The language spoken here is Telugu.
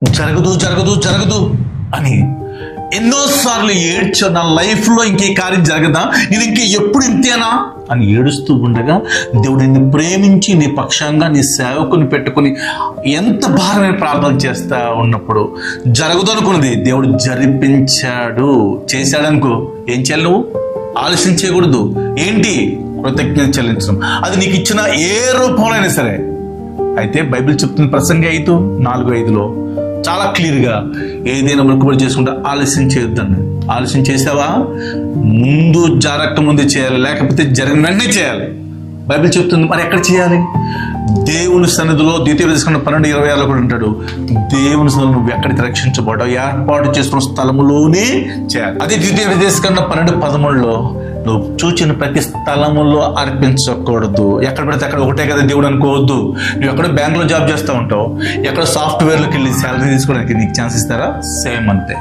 జరగదు జరగదు జరగదు అని ఎన్నోసార్లు ఏడ్చా. నా లైఫ్లో ఇంకే కార్యం జరగదా, ఇది ఇంకే ఎప్పుడు ఇంతేనా అని ఏడుస్తూ ఉండగా దేవుడు నిన్ను ప్రేమించి నీ పక్షంగా నీ సేవకుని పెట్టుకుని ఎంత భారమైన ప్రార్థన చేస్తా ఉన్నప్పుడు జరగదు అనుకున్నది దేవుడు జరిపించాడు. చేశాడనుకో, ఏం చేయాలి? నువ్వు ఆలస్యం చేయకూడదు. ఏంటి? కృతజ్ఞత చెల్లించడం. అది నీకు ఇచ్చిన ఏ రూపంలో అయినా సరే. అయితే బైబిల్ చెప్తున్న ప్రసంగి 5:4-5 చాలా క్లియర్గా ఏదైనా మొక్కుబడి చేసుకుంటే ఆలస్యం చేయొద్దండి. ఆలస్యం చేసావా, ముందు జరగక ముందు చేయాలి, లేకపోతే జరిగిన వెంటనే చేయాలి. బైబిల్ చెప్తుంది. మరి ఎక్కడ చేయాలి? దేవుని సన్నిధిలో. ద్వితీయోపదేశకాండం 12:26 కూడా ఉంటాడు, దేవుని సన్నిధిలో నువ్వు ఎక్కడికి రక్షించబడ్డావు ఏర్పాటు చేసుకున్న స్థలములోనే చేయాలి. అదే ద్వితీయోపదేశకాండం 12:13 నువ్వు చూచిన ప్రతి స్థలములో అర్పించకూడదు. ఎక్కడ పడితే అక్కడ ఒకటే కదా దేవుడు అనుకోవద్దు. నువ్వు ఎక్కడో బ్యాంకులో జాబ్ చేస్తూ ఉంటావు, ఎక్కడో సాఫ్ట్వేర్లోకి వెళ్ళి శాలరీ తీసుకోవడానికి నీకు ఛాన్స్ ఇస్తారా? సేమ్ అంతే.